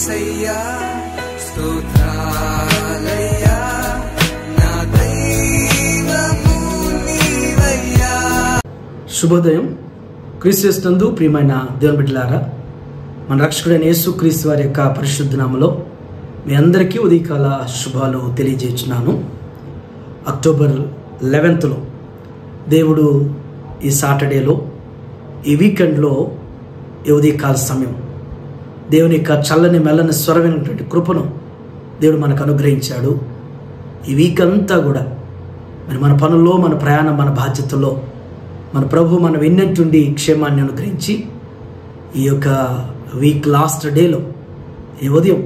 యేసయ్యా స్తోత్రాలయ్యా నా దైవము నీవయ్యా. శుభోదయం. క్రీస్తునందు ప్రియమైన దేవుని బిడ్డలారా, మన రక్షకుడైన యేసుక్రీస్తు వారి యొక్క పరిశుద్ధ నామములో మీ అందరికీ ఉదయకాల శుభాలు తెలియజేస్తున్నాను. అక్టోబర్ 11th దేవుడు ఈ సాటర్డేలో, ఈ వీకెండ్లో, ఈ ఉదయకాల సమయం దేవుని యొక్క చల్లని మెల్లని స్వరమైనటువంటి కృపను దేవుడు మనకు అనుగ్రహించాడు. ఈ వీక్ అంతా కూడా మరి మన పనుల్లో, మన ప్రయాణం, మన బాధ్యతల్లో మన ప్రభు మన వెన్నెంటుండి క్షేమాన్ని అనుగ్రహించి ఈ యొక్క వీక్ లాస్ట్ డేలో ఈ ఉదయం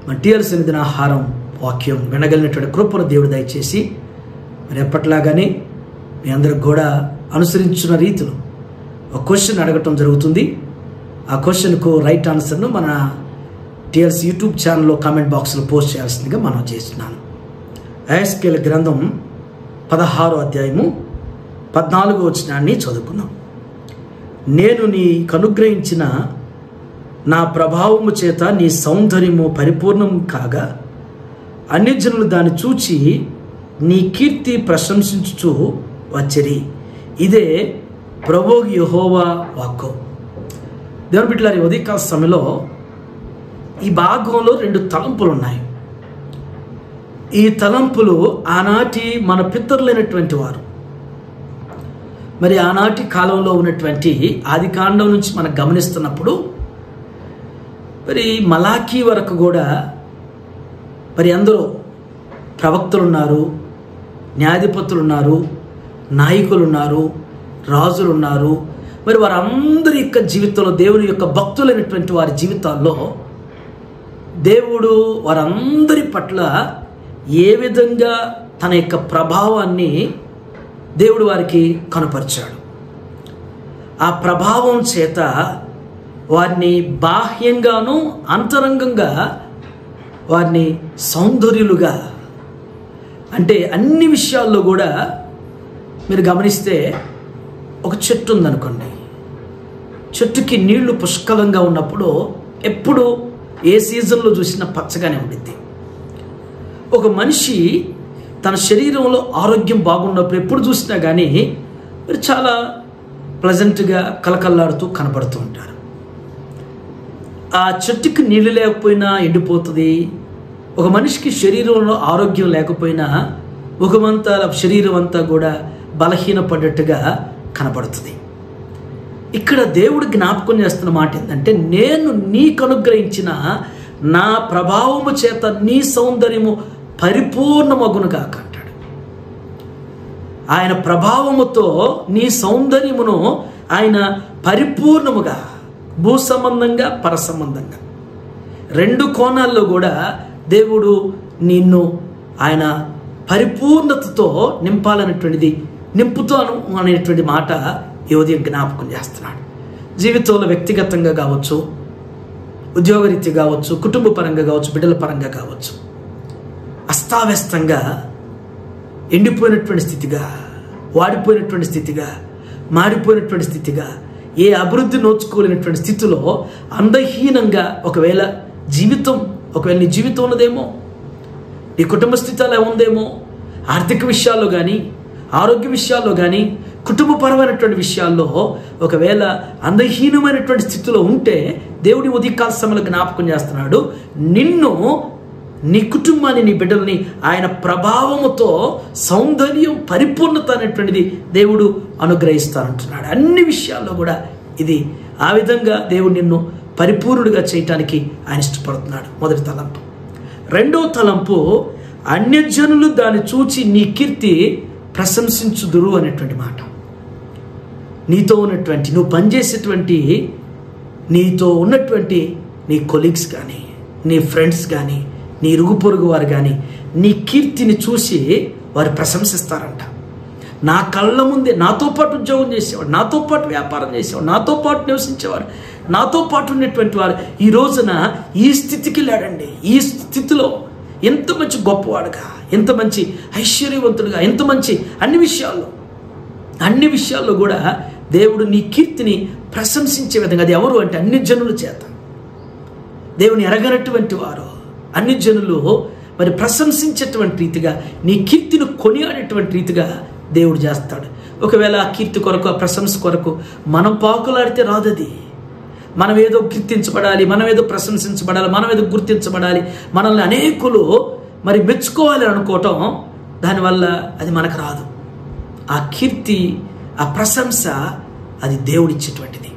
మన టీఆర్ఎస్ సన్నిధిన ఆహారం వాక్యం వినగలిగినటువంటి కృపను దేవుడు దయచేసి మరి ఎప్పట్లాగానే మీ అందరికి కూడా అనుసరించిన రీతిలో ఒక క్వశ్చన్ అడగటం జరుగుతుంది. ఆ క్వశ్చన్కు రైట్ ఆన్సర్ను మన టీఆర్ఎస్ యూట్యూబ్ ఛానల్లో కామెంట్ బాక్స్లో పోస్ట్ చేయాల్సిందిగా మనం చేస్తున్నాను. యెహెజ్కేలు గ్రంథం 16వ అధ్యాయము 14వ వచనాన్ని చదువుకున్నాం. నేను నీకు అనుగ్రహించిన నా ప్రభావము చేత నీ సౌందర్యము పరిపూర్ణం కాగా అన్యజనులు దాన్ని చూచి నీ కీర్తి ప్రశంసించుచు వచ్చిరి. ఇదే ప్రభువు యెహోవా వాక్కు. దేవుని బిడ్డలారా, ఈ ఉదయకాల సమయంలో ఈ భాగంలో 2 తలంపులు ఉన్నాయి. ఈ తలంపులు ఆనాటి మన పితరులైనటువంటి వారు, మరి ఆనాటి కాలంలో ఉన్నటువంటి ఆది కాండం నుంచి మనం గమనిస్తున్నప్పుడు మరి మలాకీ వరకు కూడా మరి అందరూ ప్రవక్తలు ఉన్నారు, న్యాయాధిపతులు ఉన్నారు, నాయకులు ఉన్నారు, రాజులు ఉన్నారు. మరి వారందరి యొక్క జీవితంలో, దేవుని యొక్క భక్తులైనటువంటి వారి జీవితాల్లో దేవుడు వారందరి పట్ల ఏ విధంగా తన యొక్క ప్రభావాన్ని దేవుడు వారికి కనుపరిచాడు. ఆ ప్రభావం చేత వారిని బాహ్యంగాను అంతరంగంగా వారిని సౌందర్యులుగా, అంటే అన్ని విషయాల్లో కూడా మీరు గమనిస్తే ఒక చెట్టు ఉందనుకోండి, చెట్టుకి నీళ్లు పుష్కలంగా ఉన్నప్పుడు ఎప్పుడు ఏ సీజన్లో చూసినా పచ్చగానే ఉండిద్ది. ఒక మనిషి తన శరీరంలో ఆరోగ్యం బాగున్నప్పుడు ఎప్పుడు చూసినా కానీ మీరు చాలా ప్లెజెంట్గా కలకల్లాడుతూ కనబడుతూ ఉంటారు. ఆ చెట్టుకి నీళ్ళు లేకపోయినా ఎండిపోతుంది. ఒక మనిషికి శరీరంలో ఆరోగ్యం లేకపోయినా ముఖమంతా, శరీరం అంతా కూడా బలహీనపడ్డట్టుగా కనబడుతుంది. ఇక్కడ దేవుడు జ్ఞాపకం చేస్తున్న మాట ఏంటంటే, నేను నీకు అనుగ్రహించిన నా ప్రభావము చేత నీ సౌందర్యము పరిపూర్ణమగునుగా అంటాడు. ఆయన ప్రభావముతో నీ సౌందర్యమును ఆయన పరిపూర్ణముగా, భూ సంబంధంగా, పర సంబంధంగా 2 కోణాల్లో కూడా దేవుడు నిన్ను ఆయన పరిపూర్ణతతో నింపాలనేటువంటిది, నింపుతాను అనేటువంటి మాట ఈ ఉదయం జ్ఞాపకం చేస్తున్నాడు. జీవితంలో వ్యక్తిగతంగా కావచ్చు, ఉద్యోగరీత్యా కావచ్చు, కుటుంబ పరంగా కావచ్చు, బిడ్డల పరంగా కావచ్చు, అస్తావ్యస్తంగా ఎండిపోయినటువంటి స్థితిగా, వాడిపోయినటువంటి స్థితిగా, మాడిపోయినటువంటి స్థితిగా, ఏ అభివృద్ధి నోచుకోలేనటువంటి స్థితిలో అందహీనంగా ఒకవేళ నీ జీవితం ఉన్నదేమో, నీ కుటుంబ స్థితి అలా ఉందేమో, ఆర్థిక విషయాల్లో కానీ, ఆరోగ్య విషయాల్లో కానీ, కుటుంబపరమైనటువంటి విషయాల్లో ఒకవేళ అందహీనమైనటువంటి స్థితిలో ఉంటే దేవుడి ఉదయకాల సమయంలో జ్ఞాపకం చేస్తున్నాడు, నిన్ను, నీ కుటుంబాన్ని, నీ బిడ్డల్ని ఆయన ప్రభావముతో సౌందర్యం, పరిపూర్ణత అనేటువంటిది దేవుడు అనుగ్రహిస్తానంటున్నాడు. అన్ని విషయాల్లో కూడా ఇది ఆ విధంగా దేవుడు నిన్ను పరిపూర్ణుడిగా చేయటానికి ఆయన ఇష్టపడుతున్నాడు. మొదటి తలంపు. 2వ తలంపు, అన్యజనులు దాన్ని చూచి నీ కీర్తి ప్రశంసించుదురు అనేటువంటి మాట. నీతో ఉన్నటువంటి, నువ్వు పనిచేసేటువంటి, నీతో ఉన్నటువంటి నీ కొలీగ్స్ కానీ, నీ ఫ్రెండ్స్ కానీ, నీ ఇరుగు పొరుగు వారు కానీ నీ కీర్తిని చూసి వారు ప్రశంసిస్తారంట. నా కళ్ళ ముందే నాతో పాటు ఉద్యోగం చేసేవాడు, నాతో పాటు వ్యాపారం చేసేవాడు, నాతో పాటు నివసించేవాడు, నాతో పాటు ఉన్నటువంటి వారు ఈ రోజున ఈ స్థితికి లేడండి. ఈ స్థితిలో ఎంత మంచి గొప్పవాడుగా, ఎంత మంచి ఐశ్వర్యవంతుడుగా, ఎంత మంచి అన్ని విషయాల్లో కూడా దేవుడు నీ కీర్తిని ప్రశంసించే విధంగా, అది ఎవరు అంటే అన్ని జనుల చేత. దేవుని ఎరగనటువంటి వారు, అన్ని జనులు మరి ప్రశంసించేటువంటి రీతిగా నీ కీర్తిని కొనియాడేటువంటి రీతిగా దేవుడు చేస్తాడు. ఒకవేళ ఆ కీర్తి కొరకు, ఆ ప్రశంస కొరకు మనం పాకులాడితే రాదది. మనం ఏదో కీర్తించబడాలి, మనం ఏదో ప్రశంసించబడాలి, మనం ఏదో గుర్తించబడాలి, మనల్ని అనేకులు మరి మెచ్చుకోవాలి అనుకోవటం, దానివల్ల అది మనకు రాదు. ఆ కీర్తి, ఆ ప్రశంస అది దేవుడిచ్చేటువంటిది.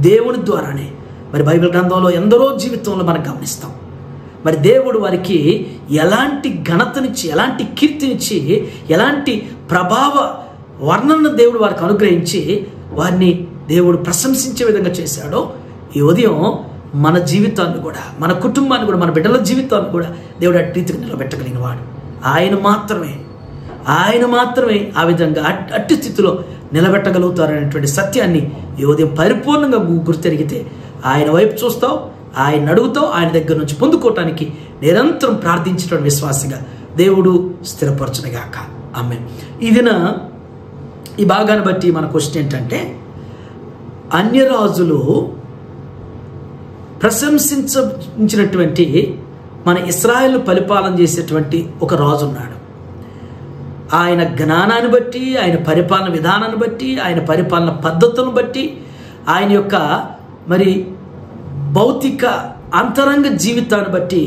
దేవుని ద్వారానే మరి బైబిల్ గ్రంథంలో ఎందరో జీవితంలో మనం గమనిస్తాం. మరి దేవుడు వారికి ఎలాంటి ఘనతనిచ్చి, ఎలాంటి కీర్తినిచ్చి, ఎలాంటి ప్రభావ వర్ణన దేవుడు వారికి అనుగ్రహించి వారిని దేవుడు ప్రశంసించే విధంగా చేశాడో, ఈ ఉదయం మన జీవితాన్ని కూడా, మన కుటుంబాన్ని కూడా, మన బిడ్డల జీవితాన్ని కూడా దేవుడు అట్టి రీతికి నిలబెట్టగలిగిన వాడు. ఆయన మాత్రమే ఆ విధంగా అట్టి స్థితిలో నిలబెట్టగలుగుతారనేటువంటి సత్యాన్ని ఈ ఉదయం పరిపూర్ణంగా గుర్తెరిగితే ఆయన వైపు చూస్తావు, ఆయన అడుగుతావు, ఆయన దగ్గర నుంచి పొందుకోవటానికి నిరంతరం ప్రార్థించడం విశ్వాసంగా దేవుడు స్థిరపరచునుగాక. ఆమేన్. ఈ భాగాన్ని బట్టి మన క్వశ్చన్ ఏంటంటే, అన్యరాజులు ప్రశంసించినటువంటి మన ఇశ్రాయేలు పరిపాలన చేసేటువంటి ఒక రాజు ఉన్నాడు. ఆయన జ్ఞానాన్ని బట్టి, ఆయన పరిపాలన విధానాన్ని బట్టి, ఆయన పరిపాలన పద్ధతులను బట్టి, ఆయన యొక్క మరి భౌతిక అంతరంగ జీవితాన్ని బట్టి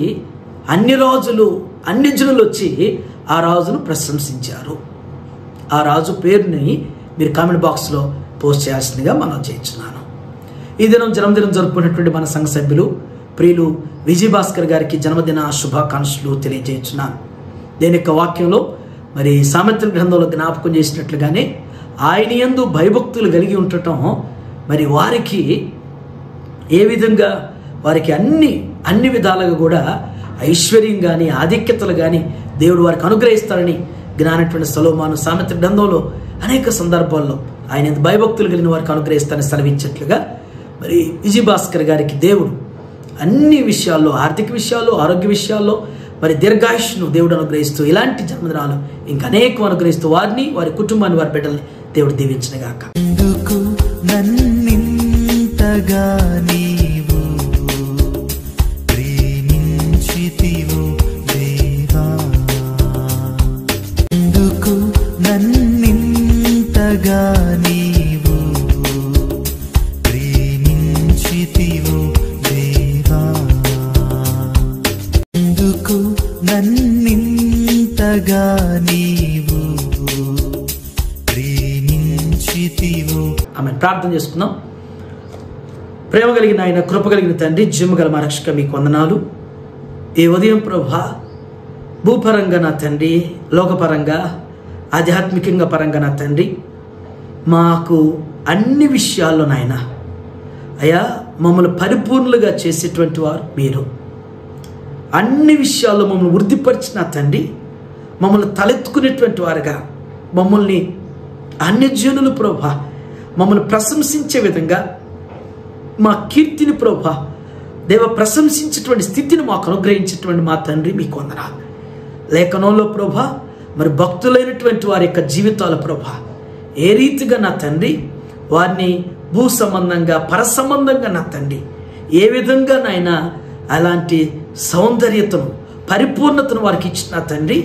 అన్ని రాజులు, అన్ని జనులు వచ్చి ఆ రాజును ప్రశంసించారు. ఆ రాజు పేరుని మీరు కామెంట్ బాక్స్లో పోస్ట్ చేయాల్సిందిగా మనం చేయించున్నాను. ఈ దినం జన్మదినం జరుపుకున్నటువంటి మన సంఘ సభ్యులు ప్రియులు విజయభాస్కర్ గారికి జన్మదిన శుభాకాంక్షలు తెలియజేస్తున్నాను. దేని యొక్క వాక్యంలో మరి సామెతల గ్రంథంలో జ్ఞాపకం చేసినట్లుగానే ఆయన యందు భయభక్తులు కలిగి ఉండటం మరి వారికి ఏ విధంగా వారికి అన్ని విధాలుగా కూడా ఐశ్వర్యం కానీ, ఆధిక్యతలు కానీ దేవుడు వారికి అనుగ్రహిస్తారని జ్ఞానటువంటి సొలొమోను సామెతల గ్రంథంలో అనేక సందర్భాల్లో ఆయన భయభక్తులు కలిగిన వారికి అనుగ్రహిస్తారని సెలవించినట్లుగా మరి విజయభాస్కర్ గారికి దేవుడు అన్ని విషయాల్లో, ఆర్థిక విషయాల్లో, ఆరోగ్య విషయాల్లో మరి దీర్ఘాయుష్ను దేవుడు అనుగ్రహిస్తూ, ఇలాంటి జన్మదినాలు ఇంకా అనేకం అనుగ్రహిస్తూ వారిని, వారి కుటుంబాన్ని, వారి బిడ్డల్ని దేవుడు దీవించునుగాక. ఎందుకు నన్నింతగా నీవు ప్రేమించితివో దేవా, ఎందుకు నన్నింతగా నీవు ప్రేమించితివో దేవా, ఎందుకు నన్నింతగా నీవు ప్రేమించితివో. ఆమె ప్రార్థన చేసుకుందాం. ప్రేమ కలిగిన ఆయన, కృప కలిగిన తండ్రి, జీవగల మా రక్షక మీకు వందనాలు. ఈ ఉదయం ప్రభా, భూపరంగా నా తండ్రి, లోకపరంగా, ఆధ్యాత్మికంగా పరంగా నా తండ్రి, మాకు అన్ని విషయాల్లో నాయన అయ్యా మమ్మల్ని పరిపూర్ణులుగా చేసేటువంటి వారు మీరు. అన్ని విషయాల్లో మమ్మల్ని వృద్ధిపరిచిన తండ్రి, మమ్మల్ని తలెత్తుకునేటువంటి వారుగా, మమ్మల్ని అన్యజనులు ప్రభా మమ్మల్ని ప్రశంసించే విధంగా మా కీర్తిని ప్రభా దేవ ప్రశంసించేటువంటి స్థితిని మాకు అనుగ్రహించేటువంటి మా తండ్రి మీకు వందనాలు. లేఖనంలో ప్రభా మరి భక్తులైనటువంటి వారి యొక్క జీవితాల ప్రభా ఏ రీతిగా నా తండ్రి వారిని భూ సంబంధంగా, పర సంబంధంగా నా తండ్రి ఏ విధంగా నాయన అలాంటి సౌందర్యతను, పరిపూర్ణతను వారికి ఇచ్చిన తండ్రి,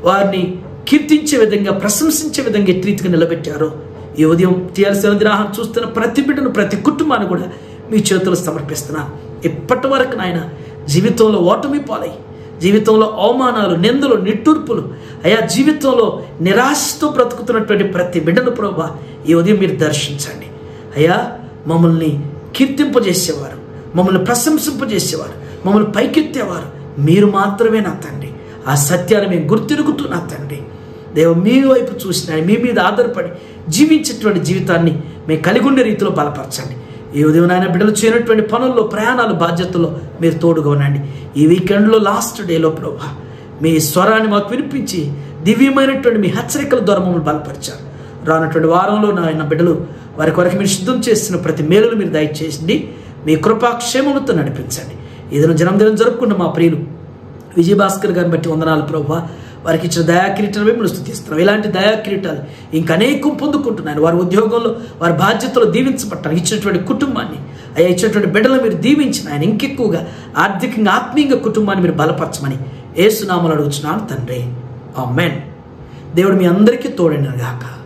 వారిని కీర్తించే విధంగా, ప్రశంసించే విధంగా ఎట్టి రీతిగా నిలబెట్టారో ఈ ఉదయం టీఆర్ఎస్ విగ్రహం చూస్తున్న ప్రతి బిడ్డను, ప్రతి కుటుంబాన్ని కూడా మీ చేతులు సమర్పిస్తున్నా. ఇప్పటి వరకు నాయన జీవితంలో ఓటమి పాలై, జీవితంలో అవమానాలు, నిందలు, నిట్టూర్పులు, అయా జీవితంలో నిరాశతో బ్రతుకుతున్నటువంటి ప్రతి బిడ్డను ప్రభా ఈ ఉదయం మీరు దర్శించండి. అయ్యా మమ్మల్ని కీర్తింపజేసేవారు, మమ్మల్ని ప్రశంసింపజేసేవారు, మమ్మల్ని పైకెత్తేవారు మీరు మాత్రమే నా తండ్రి. ఆ సత్యాన్ని మేము గుర్తిరుగుతూ నా తండ్రి దేవ మీ వైపు చూసిన, మీ మీద ఆధారపడి జీవించేటువంటి జీవితాన్ని మేము కలిగి ఉండే రీతిలో బలపరచండి. ఈ ఉదయం నాయన బిడ్డలు చేయనటువంటి పనుల్లో, ప్రయాణాలు, బాధ్యతల్లో మీరు తోడుగా ఉండండి. ఈ వీకెండ్లో లాస్ట్ డేలో ప్రభా మీ స్వరాన్ని మాకు వినిపించి దివ్యమైనటువంటి మీ హెచ్చరికల ద్వారా మమ్మల్ని బలపరిచారు. రానటువంటి వారంలో నాయన బిడ్డలు వారి కొరకు మీరు సిద్ధం చేసిన ప్రతి మేలును మీరు దయచేసింది మీ కృపాక్షేమముతో నడిపించండి. ఏదైనా జన్మదినం జరుపుకున్న మా ప్రియులు విజయభాస్కర్ గారిని బట్టి వందనాలు ప్రభా. వారికి ఇచ్చిన దయాకిరీటాలు మిమ్మల్ని స్తుతిస్తున్నాం. ఇలాంటి దయాకిరీటాలు ఇంకా అనేకం పొందుకుంటున్నారు. వారి ఉద్యోగంలో వారి బాధ్యతలు దీవించబట్టాలి. ఇచ్చినటువంటి కుటుంబాన్ని అయ్యా, ఇచ్చినటువంటి బిడ్డలు మీరు దీవించిన ఆయన ఇంకెక్కువగా ఆర్థికంగా ఆత్మీయంగా కుటుంబాన్ని మీరు బలపరచమని యేసు నామములో అడుగుచున్నాను తండ్రి. ఆమేన్. దేవుడు మీ అందరికీ తోడైనగాక.